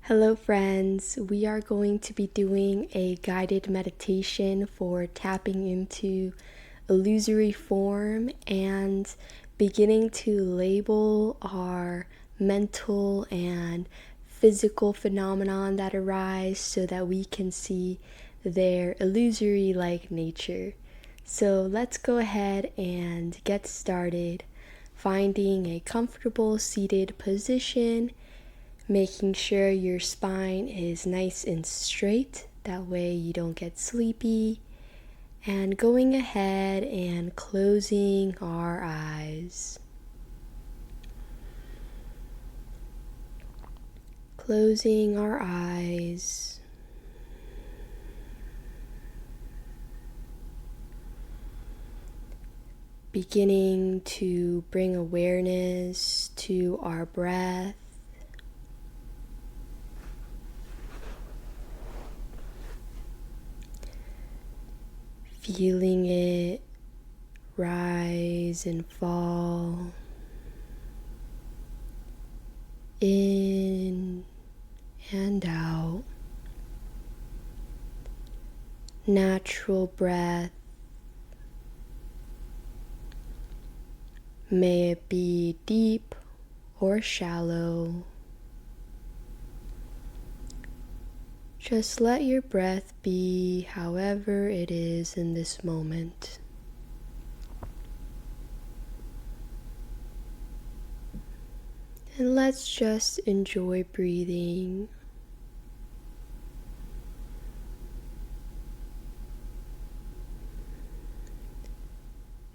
Hello, friends. We are going to be doing a guided meditation for tapping into illusory form and beginning to label our mental and physical phenomenon that arise so that we can see their illusory like nature. So let's go ahead and get started, finding a comfortable seated position, making sure your spine is nice and straight, that way you don't get sleepy, and going ahead and closing our eyes. Closing our eyes. Beginning to bring awareness to our breath. Feeling it rise and fall, in and out. Natural breath, may it be deep or shallow. Just let your breath be however it is in this moment. And let's just enjoy breathing.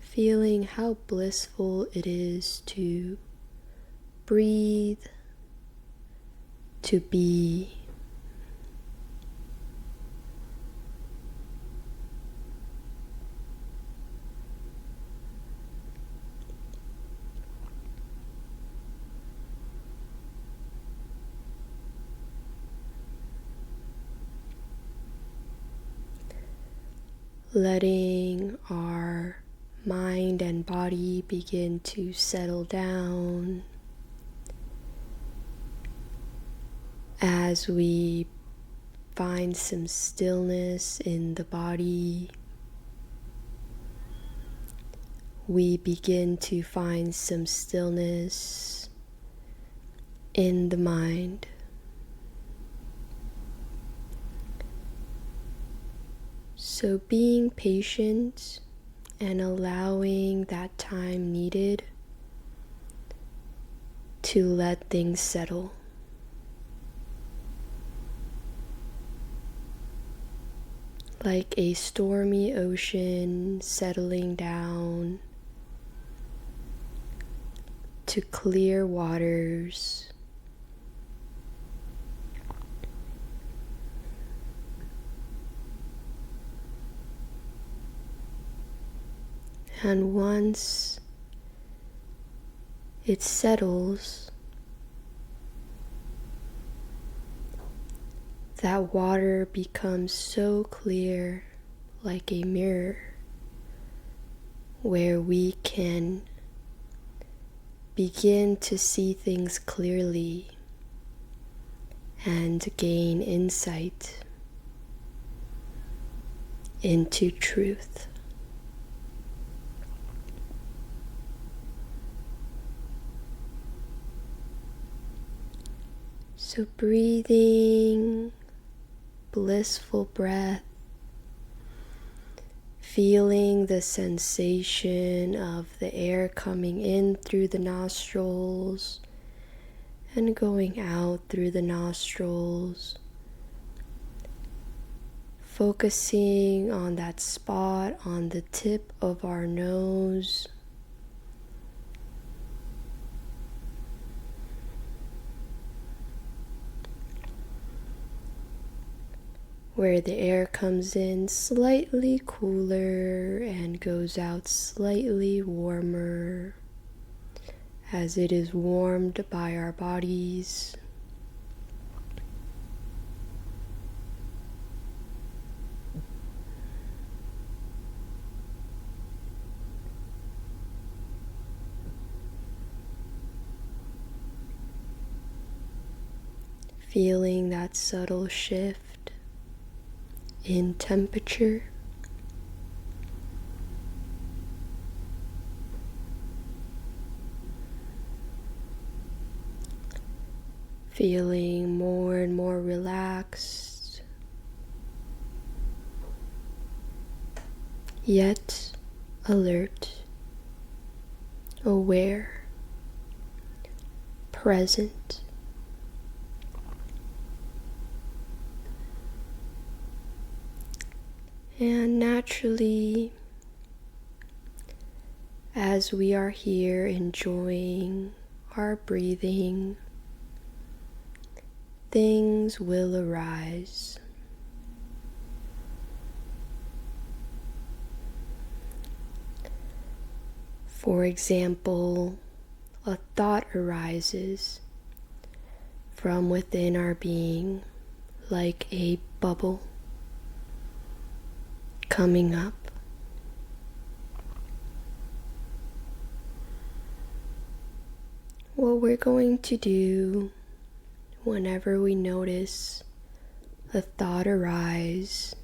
Feeling how blissful it is to breathe, to be. Letting our mind and body begin to settle down as we find some stillness in the body. We begin to find some stillness in the mind. So being patient and allowing that time needed to let things settle. Like a stormy ocean settling down to clear waters. And once it settles, that water becomes so clear, like a mirror, where we can begin to see things clearly and gain insight into truth. So breathing, blissful breath, feeling the sensation of the air coming in through the nostrils and going out through the nostrils. Focusing on that spot on the tip of our nose. Where the air comes in slightly cooler and goes out slightly warmer as it is warmed by our bodies. feeling that subtle shift in temperature. Feeling more and more relaxed, yet alert, aware, present. And naturally, as we are here enjoying our breathing, things will arise. For example, a thought arises from within our being like a bubble coming up. What we're going to do whenever we notice a thought arise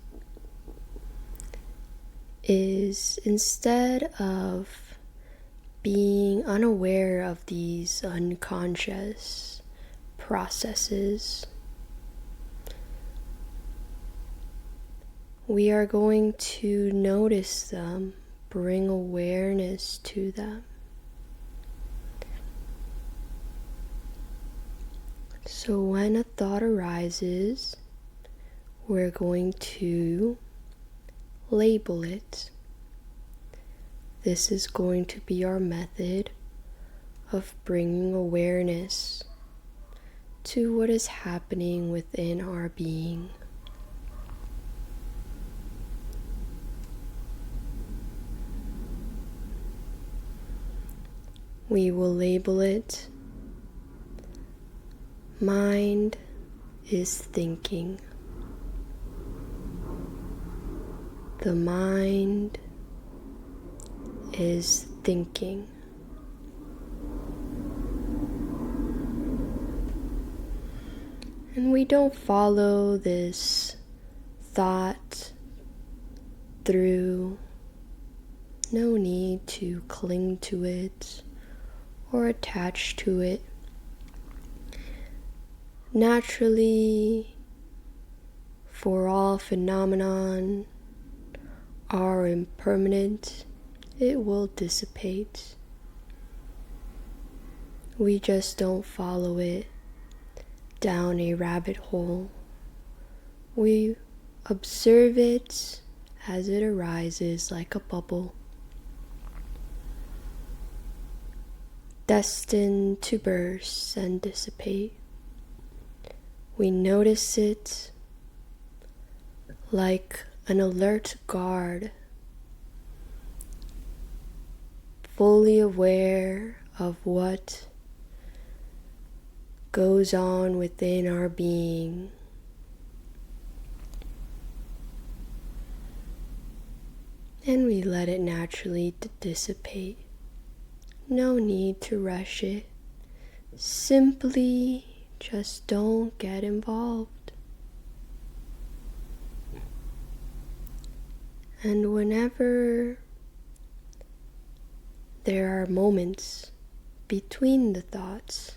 is, instead of being unaware of these unconscious processes, we are going to notice them, bring awareness to them. So when a thought arises, we're going to label it. This is going to be our method of bringing awareness to what is happening within our being. We will label it, mind is thinking. The mind is thinking. And we don't follow this thought through. No need to cling to it or attach to it. Naturally, for all phenomenon are impermanent, it will dissipate. We just don't follow it down a rabbit hole. We observe it as it arises like a bubble, destined to burst and dissipate. We notice it like an alert guard, fully aware of what goes on within our being. And we let it naturally dissipate. No need to rush it. Simply just don't get involved. And whenever there are moments between the thoughts,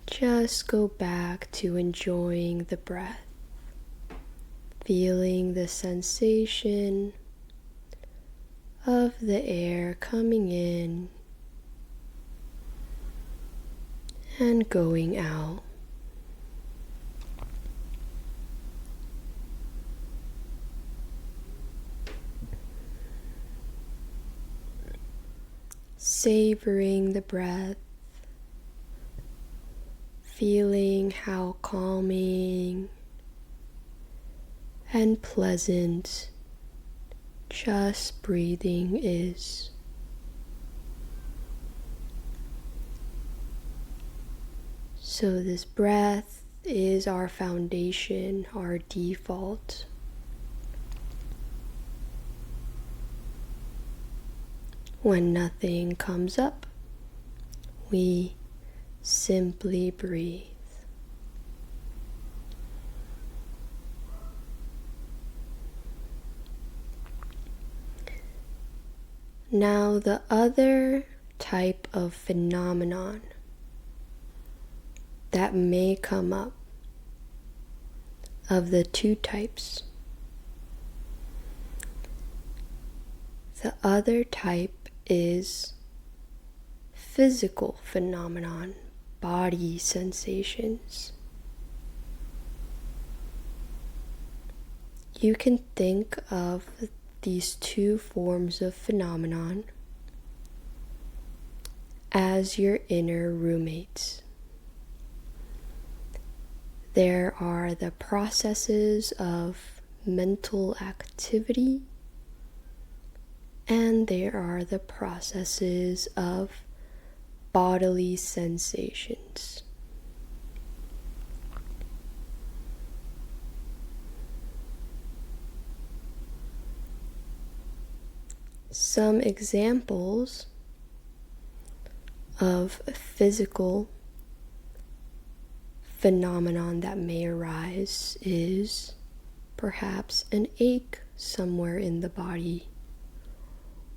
just go back to enjoying the breath, feeling the sensation of the air coming in and going out. Savoring the breath, feeling how calming and pleasant just breathing is. So this breath is our foundation, our default. When nothing comes up, we simply breathe. Now, the other type of phenomenon that may come up of the two types, the other type is physical phenomenon, body sensations. You can think of these two forms of phenomenon as your inner roommates. There are the processes of mental activity, and there are the processes of bodily sensations. Some examples of physical phenomenon that may arise is perhaps an ache somewhere in the body,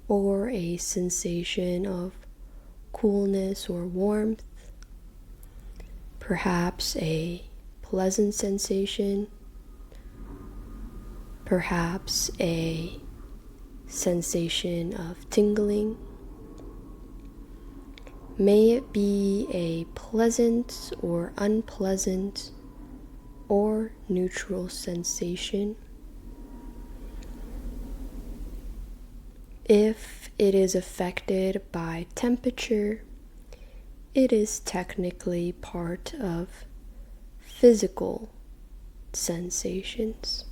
or a sensation of coolness or warmth, perhaps a pleasant sensation, perhaps a sensation of tingling. May it be a pleasant or unpleasant or neutral sensation. If it is affected by temperature, it is technically part of physical sensations.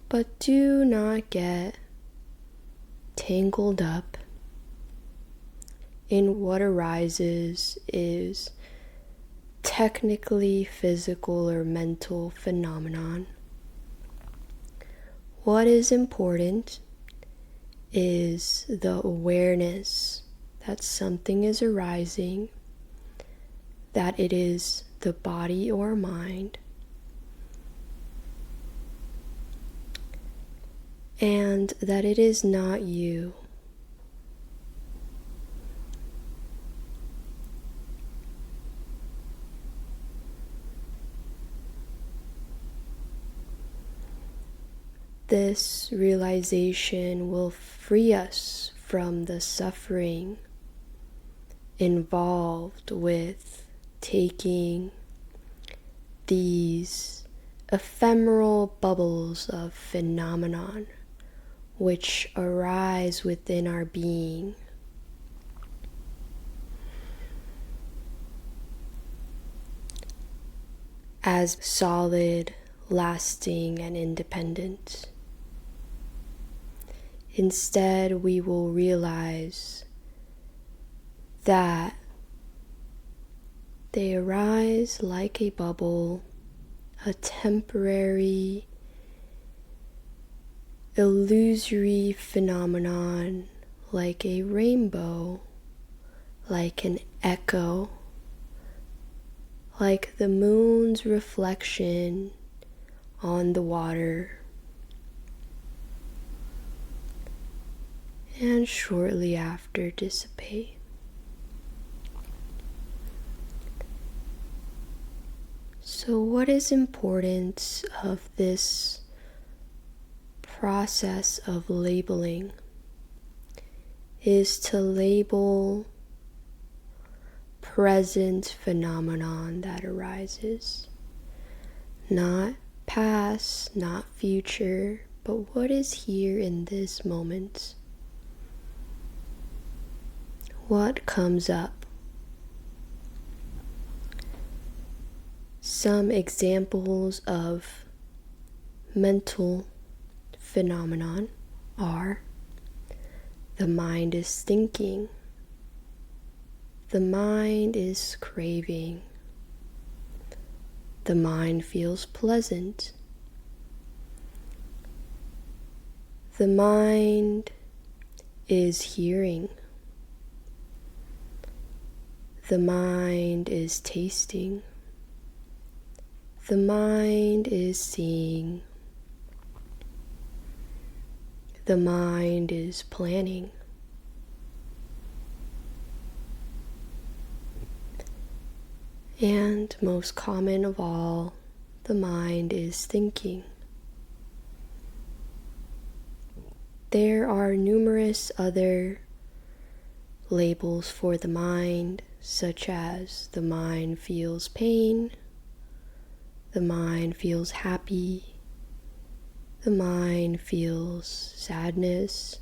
But do not get tangled up in what arises is technically physical or mental phenomenon. What is important is the awareness that something is arising, that it is the body or mind, and that it is not you. This realization will free us from the suffering involved with taking these ephemeral bubbles of phenomenon which arise within our being. As solid, lasting, and independent. Instead, we will realize that they arise like a bubble, a temporary, illusory phenomenon, like a rainbow, like an echo, like the moon's reflection on the water. And shortly after dissipate. So what is important of this process of labeling is to label present phenomenon that arises, not past, not future, but what is here in this moment. What comes up? Some examples of mental phenomenon are: the mind is thinking, the mind is craving, the mind feels pleasant, the mind is hearing, the mind is tasting, the mind is seeing, the mind is planning. And most common of all, the mind is thinking. There are numerous other labels for the mind, such as the mind feels pain, the mind feels happy, the mind feels sadness.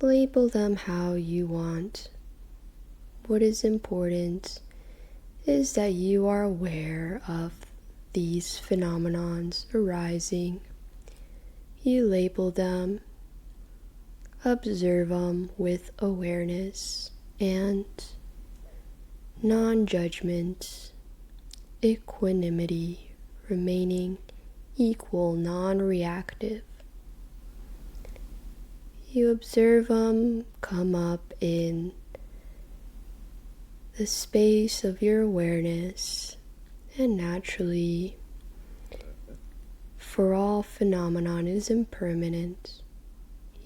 Label them how you want. What is important is that you are aware of these phenomenons arising. You label them, observe them with awareness and non-judgment, equanimity, remaining equal, non-reactive. You observe them come up in the space of your awareness, and naturally, for all phenomenon is impermanent,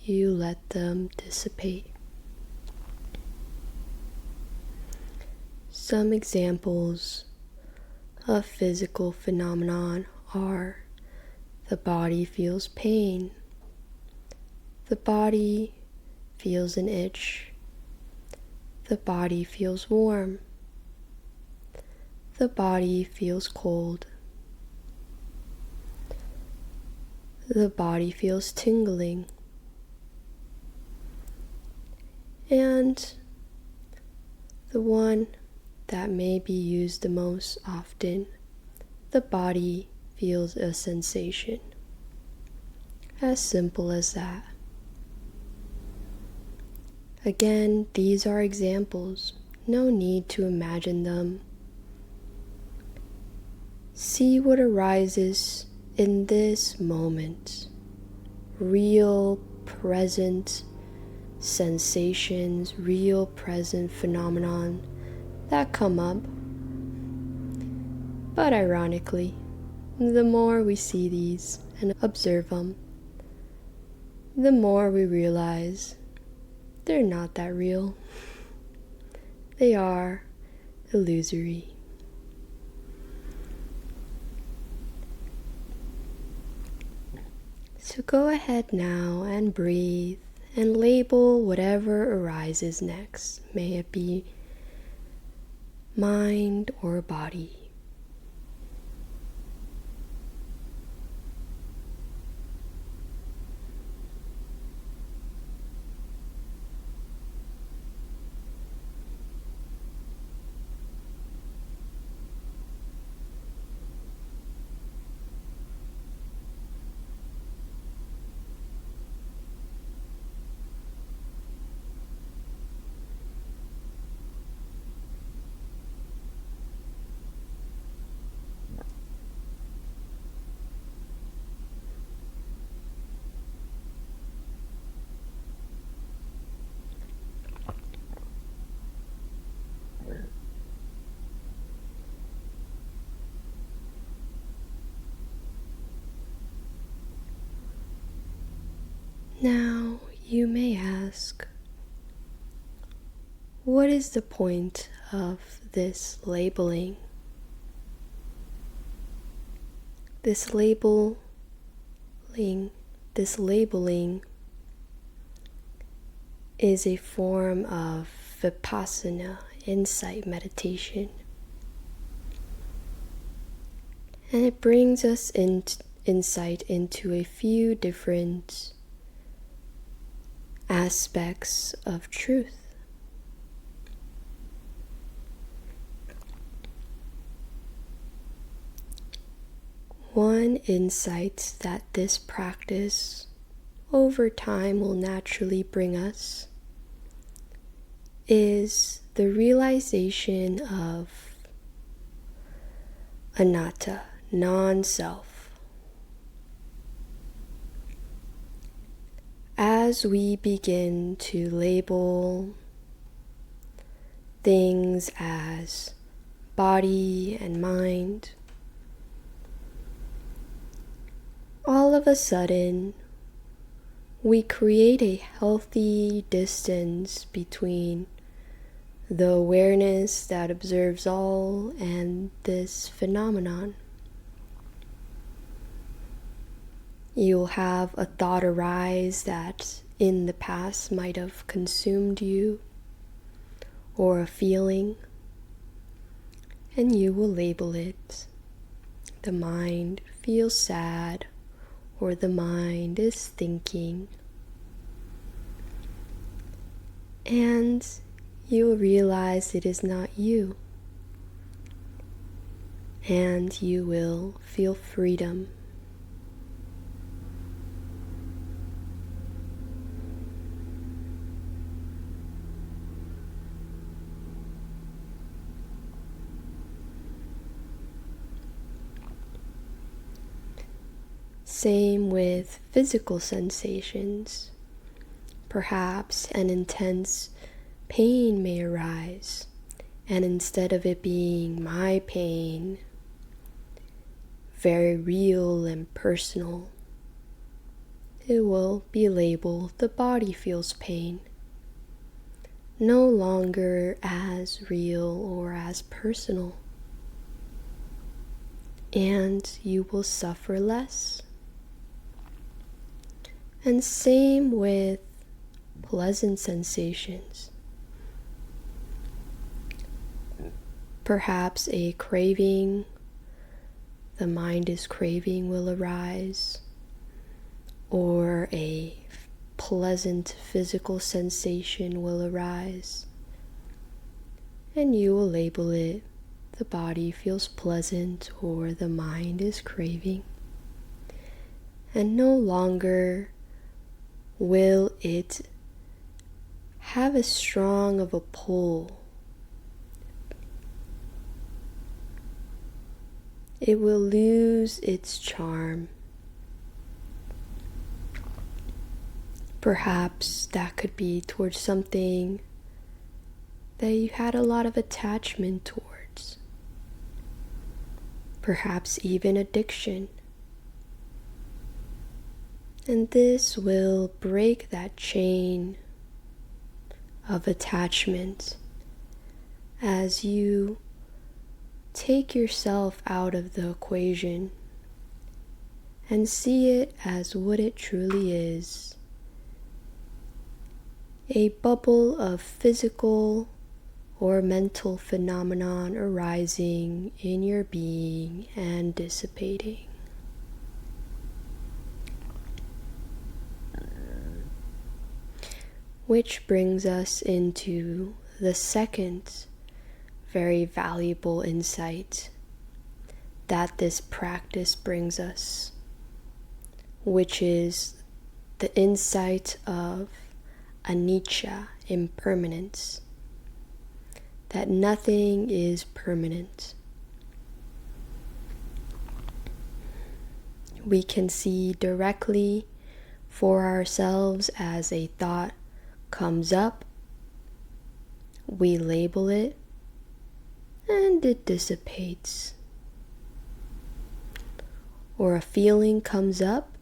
you let them dissipate. Some examples of physical phenomenon are the body feels pain, the body feels an itch, the body feels warm, the body feels cold, the body feels tingling, and the one that may be used the most often, the body feels a sensation. As simple as that. Again, these are examples. No need to imagine them. See what arises in this moment. Real, present sensations, real, present phenomenon that come up. But ironically, the more we see these and observe them, the more we realize they're not that real. They are illusory. So go ahead now and breathe and label whatever arises next. May it be mind or body. Now you may ask, what is the point of this labeling? This labeling is a form of vipassana, insight meditation. And it brings us insight into a few different aspects of truth. One insight that this practice over time will naturally bring us is the realization of anatta, non-self. As we begin to label things as body and mind, all of a sudden, we create a healthy distance between the awareness that observes all and this phenomenon. You'll have a thought arise that in the past might have consumed you, or a feeling, and you will label it. The mind feels sad, or the mind is thinking. And you'll realize it is not you. And you will feel freedom. Same with physical sensations. Perhaps an intense pain may arise, and instead of it being my pain, very real and personal, it will be labeled the body feels pain, no longer as real or as personal, and you will suffer less. And same with pleasant sensations. Perhaps a craving, the mind is craving, will arise, or a pleasant physical sensation will arise, and you will label it the body feels pleasant or the mind is craving, and no longer will it have as strong of a pull. It will lose its charm. Perhaps that could be towards something that you had a lot of attachment towards. Perhaps even addiction. And this will break that chain of attachment as you take yourself out of the equation and see it as what it truly is. A bubble of physical or mental phenomenon arising in your being and dissipating. Which brings us into the second very valuable insight that this practice brings us, which is the insight of anicca, impermanence, that nothing is permanent. We can see directly for ourselves as a thought comes up, we label it, and it dissipates. Or a feeling comes up,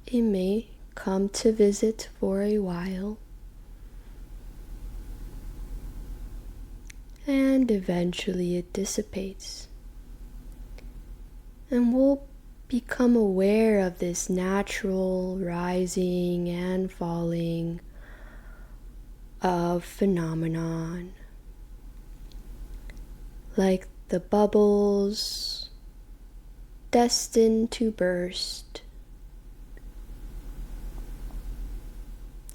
it may come to visit for a while, and eventually it dissipates. And we'll become aware of this natural rising and falling of phenomenon, like the bubbles destined to burst.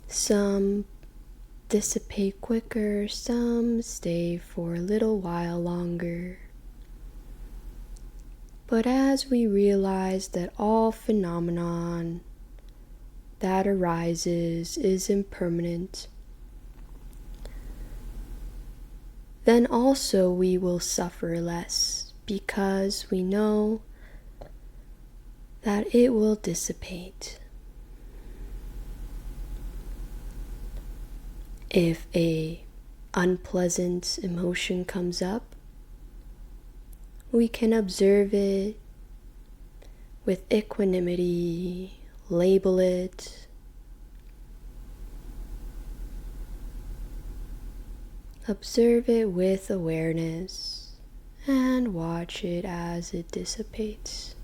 Some dissipate quicker, some stay for a little while longer. But as we realize that all phenomenon that arises is impermanent, then also we will suffer less, because we know that it will dissipate. If a unpleasant emotion comes up, we can observe it with equanimity, label it. Observe it with awareness and watch it as it dissipates.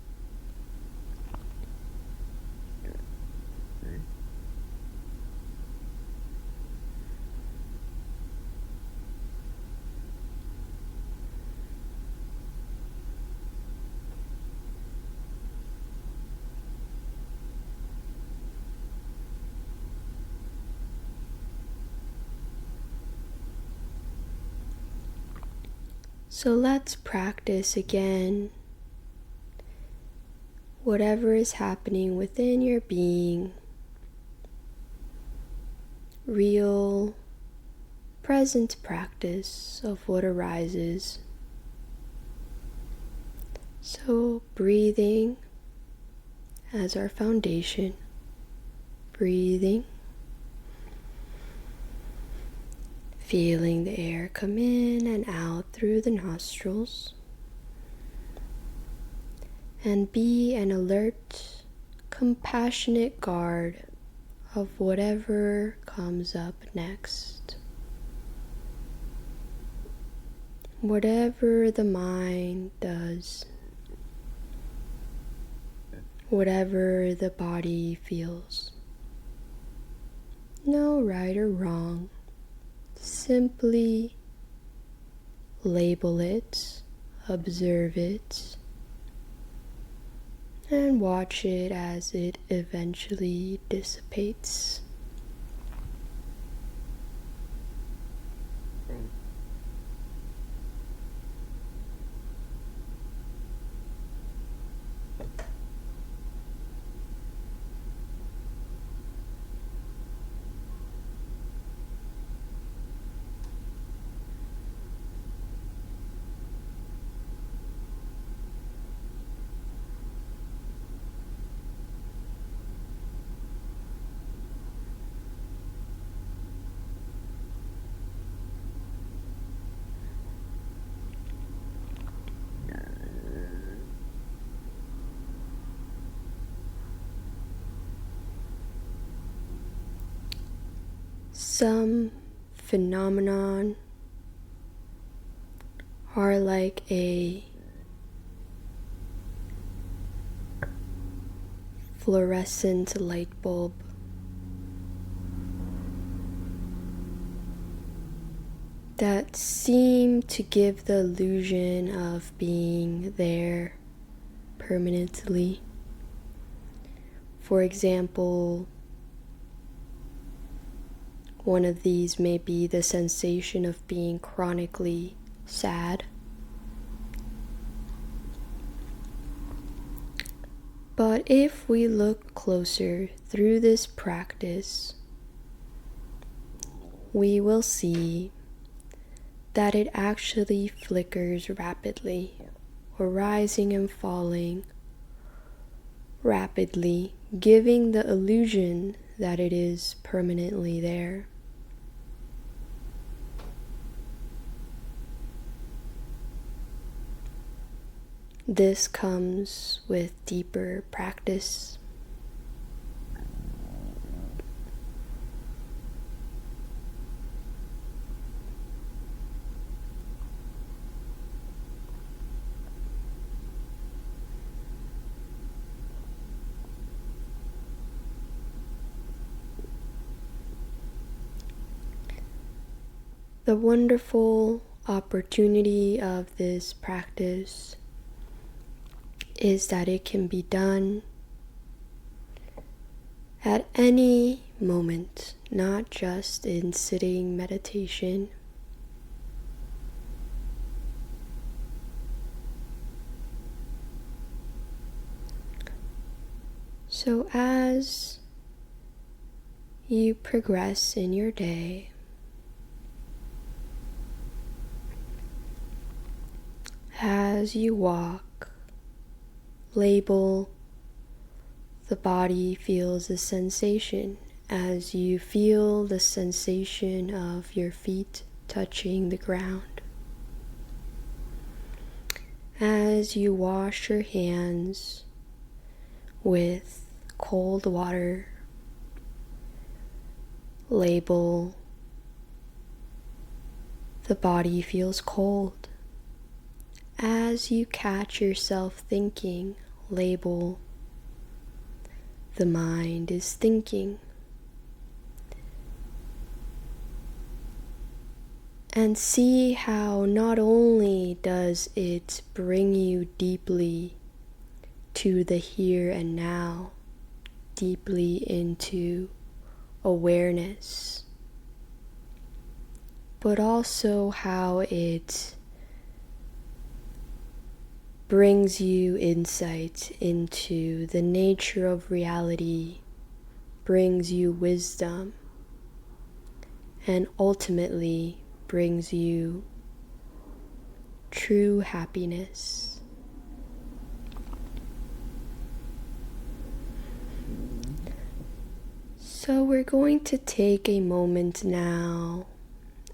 So let's practice again. Whatever is happening within your being, real, present practice of what arises. So breathing as our foundation, breathing, feeling the air come in and out through the nostrils, and be an alert, compassionate guard of whatever comes up next. Whatever the mind does, whatever the body feels. No right or wrong. Simply label it, observe it, and watch it as it eventually dissipates. Some phenomenon are like a fluorescent light bulb. That seem to give the illusion of being there permanently. For example, one of these may be the sensation of being chronically sad. But if we look closer through this practice, we will see that it actually flickers rapidly, or rising and falling rapidly, giving the illusion that it is permanently there. This comes with deeper practice. The wonderful opportunity of this practice is that it can be done at any moment, not just in sitting meditation. So as you progress in your day, as you walk, label, the body feels a sensation as you feel the sensation of your feet touching the ground. As you wash your hands, with cold water. Label, the body feels cold. As you catch yourself thinking, label, the mind is thinking. And see how not only does it bring you deeply to the here and now, deeply into awareness, but also how it brings you insight into the nature of reality, brings you wisdom, and ultimately brings you true happiness. So we're going to take a moment now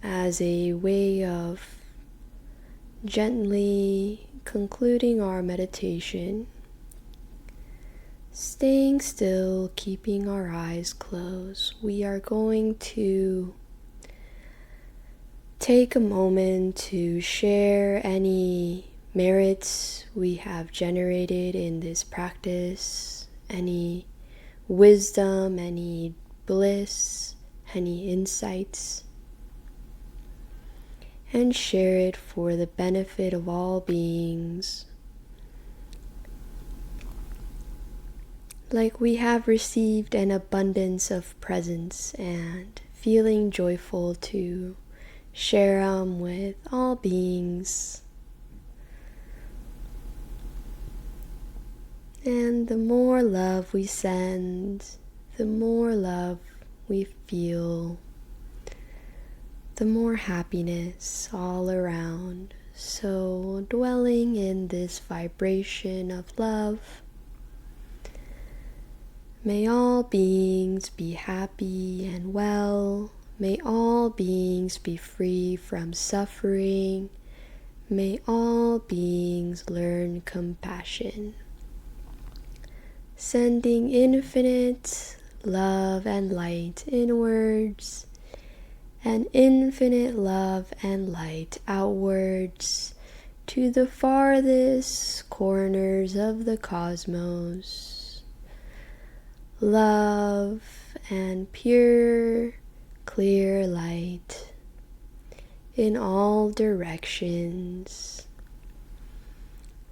as a way of gently concluding our meditation, staying still, keeping our eyes closed. We are going to take a moment to share any merits we have generated in this practice, any wisdom, any bliss, any insights, and share it for the benefit of all beings. Like we have received an abundance of presents and feeling joyful to share them with all beings. And the more love we send, the more love we feel, the more happiness all around. So dwelling in this vibration of love, may all beings be happy and well. May all beings be free from suffering. May all beings learn compassion. Sending infinite love and light inwards, and infinite love and light outwards to the farthest corners of the cosmos. Love and pure, clear light in all directions,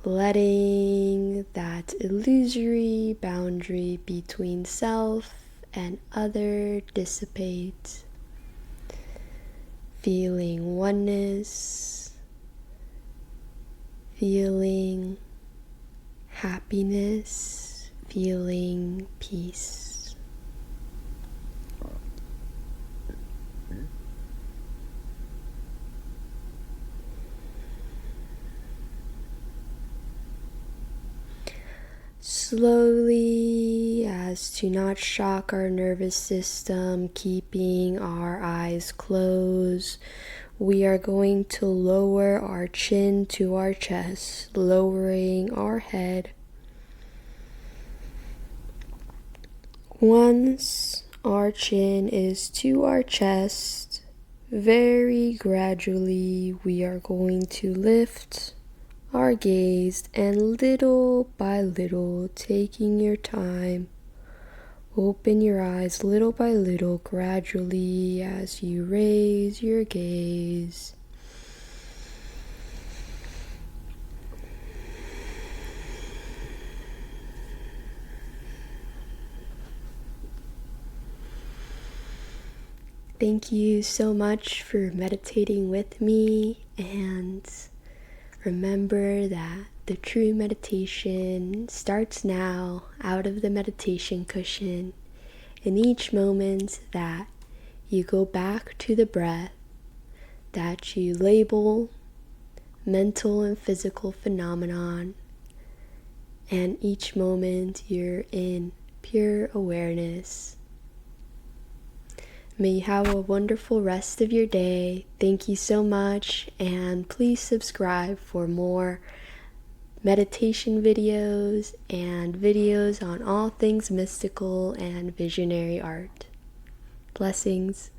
letting that illusory boundary between self and other dissipate, feeling oneness, feeling happiness, feeling peace. Slowly, as to not shock our nervous system, keeping our eyes closed, we are going to lower our chin to our chest, lowering our head. Once our chin is to our chest, very gradually we are going to lift our gaze, and little by little, taking your time, open your eyes little by little, gradually as you raise your gaze. Thank you so much for meditating with me, and remember that the true meditation starts now out of the meditation cushion. In each moment that you go back to the breath, that you label mental and physical phenomenon, and each moment you're in pure awareness. May you have a wonderful rest of your day. Thank you so much, and please subscribe for more meditation videos and videos on all things mystical and visionary art. Blessings.